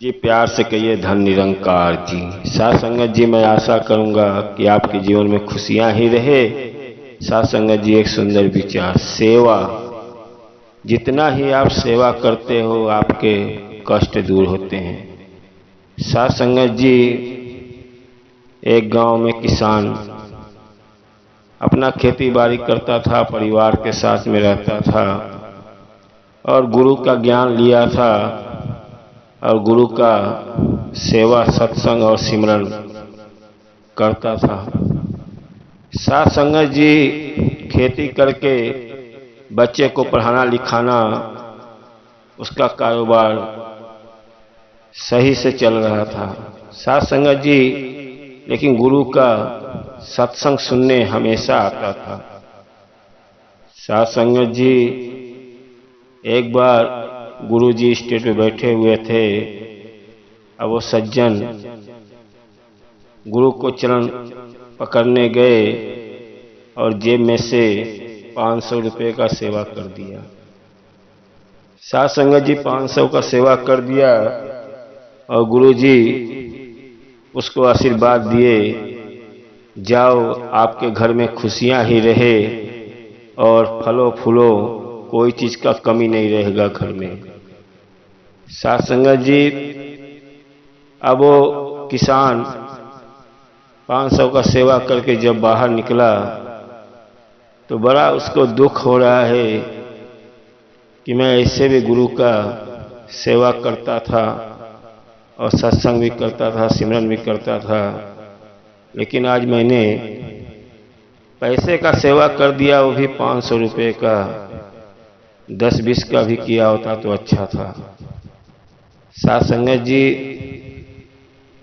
जी प्यार से कहिए धन निरंकार जी। साथ संगत जी, मैं आशा करूंगा कि आपके जीवन में खुशियां ही रहे। साथ संगत जी, एक सुंदर विचार, सेवा। जितना ही आप सेवा करते हो आपके कष्ट दूर होते हैं। साथ संगत जी, एक गांव में किसान अपना खेती बाड़ी करता था, परिवार के साथ में रहता था और गुरु का ज्ञान लिया था और गुरु का सेवा सत्संग और सिमरन करता था। साथ संगत जी, खेती करके बच्चे को पढ़ाना लिखाना, उसका कारोबार सही से चल रहा था। साथ संगत जी, लेकिन गुरु का सत्संग सुनने हमेशा आता था। साथ संगत जी, एक बार गुरु जी स्टेज पे बैठे हुए थे। अब वो सज्जन गुरु को चरण पकड़ने गए और जेब में से 500 रुपये का सेवा कर दिया। साथ संगत जी, 500 का सेवा कर दिया और गुरु जी उसको आशीर्वाद दिए, जाओ आपके घर में खुशियां ही रहे और फलों फूलों कोई चीज का कमी नहीं रहेगा घर में। साथ संगत जी, अब वो किसान 500 का सेवा करके जब बाहर निकला तो बड़ा उसको दुख हो रहा है कि मैं ऐसे भी गुरु का सेवा करता था और सत्संग भी करता था, सिमरन भी करता था, लेकिन आज मैंने पैसे का सेवा कर दिया, वो भी 500 रुपये का। 10-20 का भी किया होता तो अच्छा था। साथ संगत जी,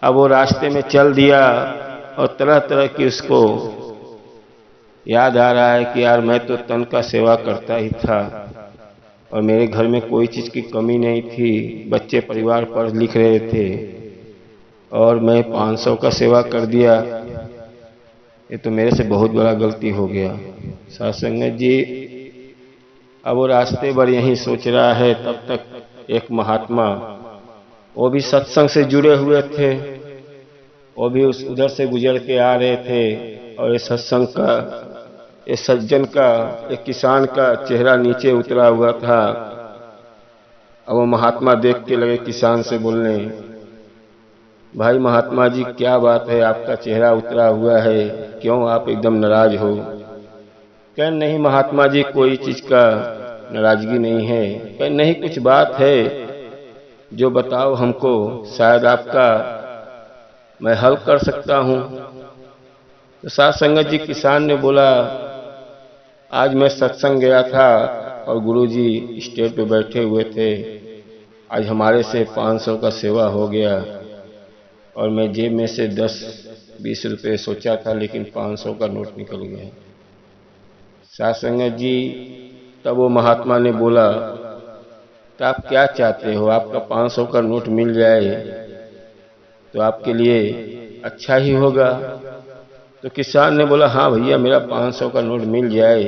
अब वो रास्ते में चल दिया और तरह तरह की उसको याद आ रहा है कि यार मैं तो तन का सेवा करता ही था और मेरे घर में कोई चीज़ की कमी नहीं थी, बच्चे परिवार पढ़ लिख रहे थे और मैं 500 का सेवा कर दिया। ये तो मेरे से बहुत बड़ा गलती हो गया। साथ संगत जी, अब वो रास्ते भर यही सोच रहा है, तब तक एक महात्मा, वो भी सत्संग से जुड़े हुए थे, वो भी उधर से गुजर के आ रहे थे और ये सत्संग का, इस सज्जन का, एक किसान का चेहरा नीचे उतरा हुआ था। अब वो महात्मा देख के लगे किसान से बोलने, भाई महात्मा जी क्या बात है, आपका चेहरा उतरा हुआ है, क्यों आप एकदम नाराज हो? कह नहीं महात्मा जी, कोई चीज का नाराजगी नहीं है। कह नहीं, कुछ बात है जो बताओ हमको, शायद आपका मैं हल कर सकता हूँ। तो साथ संगत जी, किसान ने बोला, आज मैं सत्संग गया था और गुरुजी स्टेज पे बैठे हुए थे, आज हमारे से 500 का सेवा हो गया और मैं जेब में से 10-20 रुपये सोचा था, लेकिन 500 का नोट निकल गया। साथ संगत जी, तब वो महात्मा ने बोला, तो आप क्या चाहते हो, आपका 500 का नोट मिल जाए तो आपके लिए अच्छा ही होगा। तो किसान ने बोला, हाँ भैया, मेरा 500 का नोट मिल जाए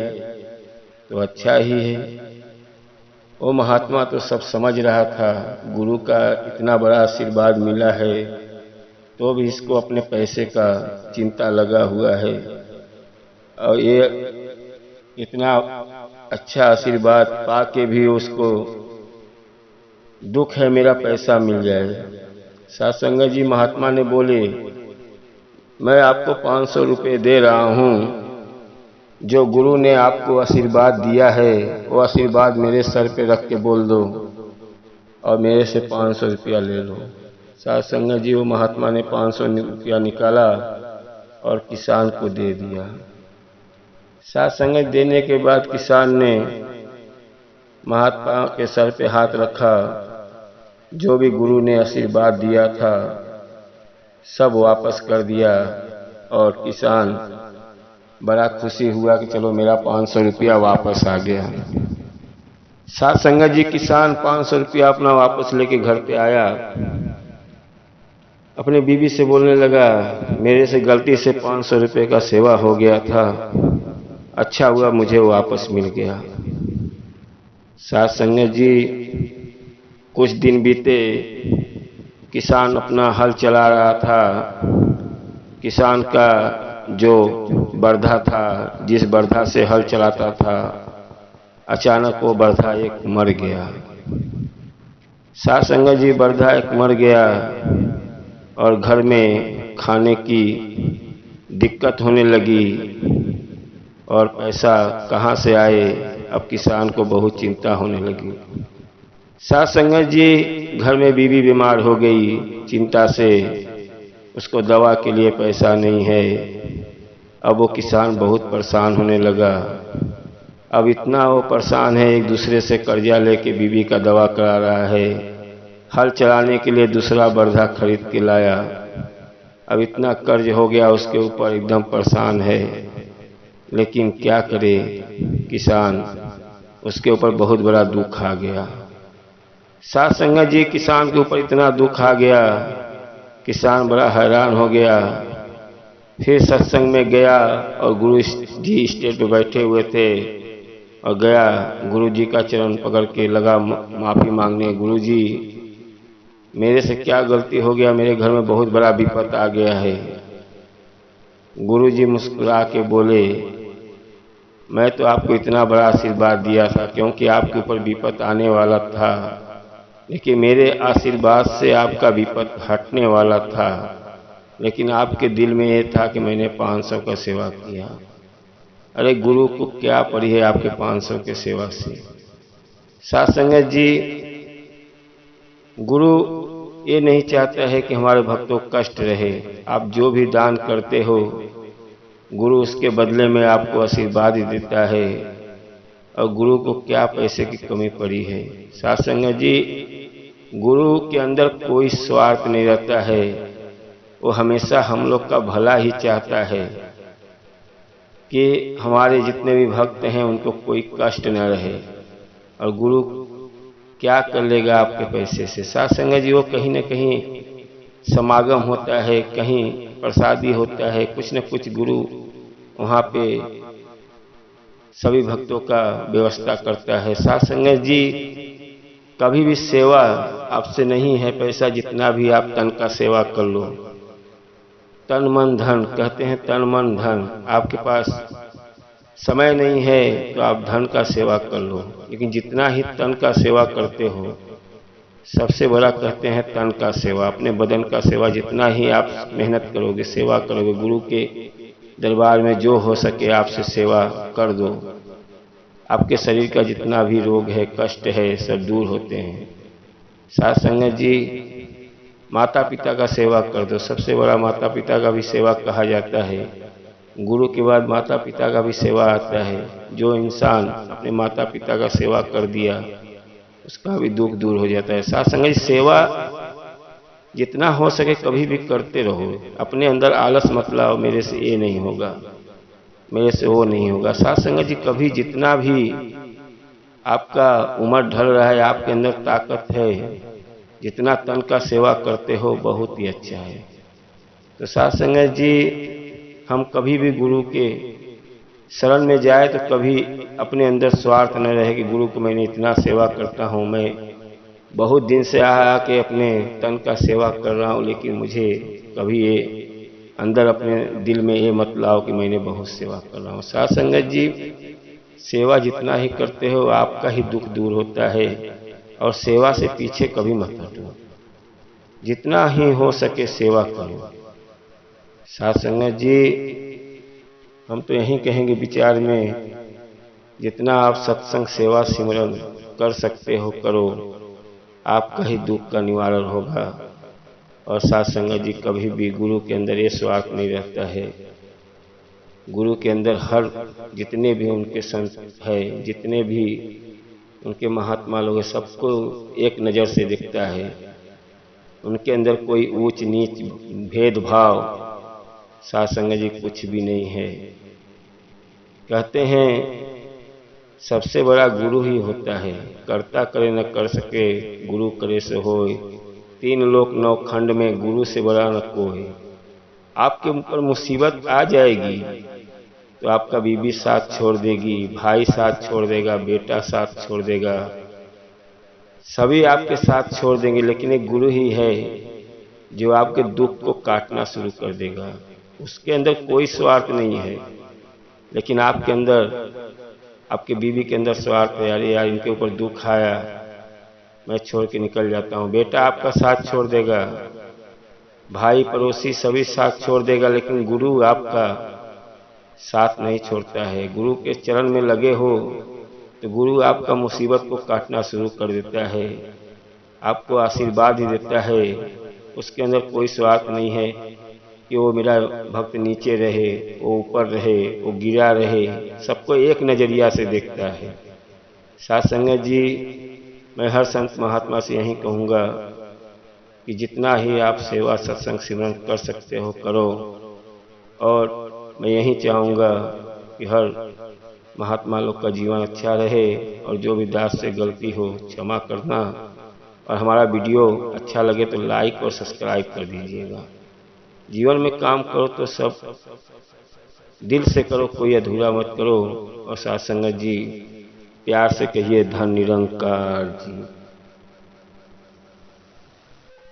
तो अच्छा ही है। वो महात्मा तो सब समझ रहा था, गुरु का इतना बड़ा आशीर्वाद मिला है तो भी इसको अपने पैसे का चिंता लगा हुआ है और ये इतना अच्छा आशीर्वाद पा के भी उसको दुख है मेरा पैसा मिल जाए। साथ संगत जी, महात्मा ने बोले, मैं आपको 500 रुपये दे रहा हूँ, जो गुरु ने आपको आशीर्वाद दिया है वो आशीर्वाद मेरे सर पे रख के बोल दो और मेरे से 500 रुपया ले लो। साथ संगत जी, वो महात्मा ने 500 रुपया निकाला और किसान को दे दिया। साथ संगत देने के बाद किसान ने महात्मा के सर पे हाथ रखा, जो भी गुरु ने आशीर्वाद दिया था सब वापस कर दिया और किसान बड़ा खुशी हुआ कि चलो मेरा 500 रुपया वापस आ गया। साथ संगत जी, किसान 500 रुपया अपना वापस लेके घर पे आया, अपने बीवी से बोलने लगा, मेरे से गलती से 500 रुपये का सेवा हो गया था, अच्छा हुआ मुझे वापस मिल गया। साथ संगत जी, कुछ दिन बीते किसान अपना हल चला रहा था। किसान का जो बरधा था, जिस बरधा से हल चलाता था, अचानक वो बरधा एक मर गया। साथ संगत जी, बरधा एक मर गया और घर में खाने की दिक्कत होने लगी और पैसा कहाँ से आए, अब किसान को बहुत चिंता होने लगी। साथ संगत जी, घर में बीवी बीमार हो गई, चिंता से उसको दवा के लिए पैसा नहीं है। अब वो किसान बहुत परेशान होने लगा। अब इतना वो परेशान है, एक दूसरे से कर्जा लेके बीवी का दवा करा रहा है, हल चलाने के लिए दूसरा बरधा खरीद के लाया। अब इतना कर्ज हो गया उसके ऊपर, एकदम परेशान है। लेकिन क्या करे किसान, उसके ऊपर बहुत बड़ा दुख आ गया। साथ संगत जी, किसान के ऊपर इतना दुख आ गया, किसान बड़ा हैरान हो गया। फिर सत्संग में गया और गुरु जी स्टेज पे बैठे हुए थे और गया, गुरु जी का चरण पकड़ के लगा माफ़ी मांगने। गुरु जी, मेरे से क्या गलती हो गया, मेरे घर में बहुत बड़ा विपत आ गया है। गुरु जी मुस्कुरा के बोले, मैं तो आपको इतना बड़ा आशीर्वाद दिया था क्योंकि आपके ऊपर विपत आने वाला था, लेकिन मेरे आशीर्वाद से आपका विपत हटने वाला था। लेकिन आपके दिल में ये था कि मैंने 500 का सेवा किया। अरे गुरु को क्या पड़ी है आपके 500 के सेवा से। साथ संगत जी, गुरु ये नहीं चाहता है कि हमारे भक्तों को कष्ट रहे। आप जो भी दान करते हो, गुरु उसके बदले में आपको आशीर्वाद ही देता है। और गुरु को क्या पैसे की कमी पड़ी है। साथ संगत जी, गुरु के अंदर कोई स्वार्थ नहीं रहता है, वो हमेशा हम लोग का भला ही चाहता है कि हमारे जितने भी भक्त हैं उनको कोई कष्ट न रहे। और गुरु क्या कर लेगा आपके पैसे से। साथ संगत जी, वो कहीं न कहीं समागम होता है, कहीं प्रसादी होता है, कुछ न कुछ गुरु वहाँ पे सभी भक्तों का व्यवस्था करता है। साथ संगत जी, कभी भी सेवा आपसे नहीं है पैसा, जितना भी आप तन का सेवा कर लो। तन मन धन कहते हैं, तन मन धन। आपके पास समय नहीं है तो आप धन का सेवा कर लो, लेकिन जितना ही तन का सेवा करते हो, सबसे बड़ा कहते हैं तन का सेवा। अपने बदन का सेवा जितना ही आप मेहनत करोगे, सेवा करोगे, गुरु के दरबार में जो हो सके आपसे सेवा कर दो, आपके शरीर का जितना भी रोग है, कष्ट है, सब दूर होते हैं। साथ संगत जी, माता पिता का सेवा कर दो। सबसे बड़ा माता पिता का भी सेवा कहा जाता है। गुरु के बाद माता पिता का भी सेवा आता है। जो इंसान अपने माता पिता का सेवा कर दिया, उसका भी दुख दूर हो जाता है। साथ संगत जी, सेवा जितना हो सके कभी भी करते रहो। अपने अंदर आलस मत लाओ, मेरे से ये नहीं होगा, मेरे से वो नहीं होगा। साथ संगत जी, कभी जितना भी आपका उम्र ढल रहा है, आपके अंदर ताकत है, जितना तन का सेवा करते हो बहुत ही अच्छा है। तो साथ संगत जी, हम कभी भी गुरु के शरण में जाए तो कभी अपने अंदर स्वार्थ न रहे कि गुरु को मैंने इतना सेवा करता हूँ, मैं बहुत दिन से आके अपने तन का सेवा कर रहा हूँ, लेकिन मुझे कभी ये अंदर अपने दिल में ये मत लाओ कि मैंने बहुत सेवा कर रहा हूँ। साथ संगत जी, सेवा जितना ही करते हो आपका ही दुख दूर होता है। और सेवा से पीछे कभी मत हटो, जितना ही हो सके सेवा करो। साथ संगत जी, हम तो यही कहेंगे विचार में, जितना आप सत्संग सेवा सिमरन कर सकते हो करो, आपका ही दुख का निवारण होगा। और साथ संगत जी, कभी भी गुरु के अंदर ये स्वार्थ नहीं रहता है। गुरु के अंदर हर जितने भी उनके संत है, जितने भी उनके महात्मा लोग हैं, सबको एक नज़र से दिखता है। उनके अंदर कोई ऊंच नीच भेदभाव साथ संगत जी कुछ भी नहीं है। कहते हैं सबसे बड़ा गुरु ही होता है। कर्ता करे न कर सके, गुरु करे सो होय। 3 लोक 9 खंड में गुरु से बड़ा न कोई। आपके ऊपर मुसीबत आ जाएगी तो आपका बीवी साथ छोड़ देगी, भाई साथ छोड़ देगा, बेटा साथ छोड़ देगा, सभी आपके साथ छोड़ देंगे, लेकिन एक गुरु ही है जो आपके दुख को काटना शुरू कर देगा। उसके अंदर कोई स्वार्थ नहीं है, लेकिन आपके अंदर, आपके बीवी के अंदर स्वार्थ है। अरे यार, इनके ऊपर दुख आया, मैं छोड़ के निकल जाता हूँ। बेटा आपका साथ छोड़ देगा, भाई पड़ोसी सभी साथ छोड़ देगा, लेकिन गुरु आपका साथ नहीं छोड़ता है। गुरु के चरण में लगे हो तो गुरु आपका मुसीबत को काटना शुरू कर देता है, आपको आशीर्वाद ही देता है। उसके अंदर कोई स्वार्थ नहीं है कि वो मेरा भक्त नीचे रहे, वो ऊपर रहे, वो गिरा रहे। सबको एक नज़रिया से देखता है। साथ संगत जी, मैं हर संत महात्मा से यही कहूँगा कि जितना ही आप सेवा सत्संग सिमरन कर सकते हो करो। और मैं यही चाहूँगा कि हर महात्मा लोग का जीवन अच्छा रहे, और जो भी दास से गलती हो क्षमा करना। और हमारा वीडियो अच्छा लगे तो लाइक और सब्सक्राइब कर दीजिएगा। जीवन में काम करो तो सब दिल से करो, कोई अधूरा मत करो। और साथ संगत जी, प्यार से कहिए धन निरंकार जी।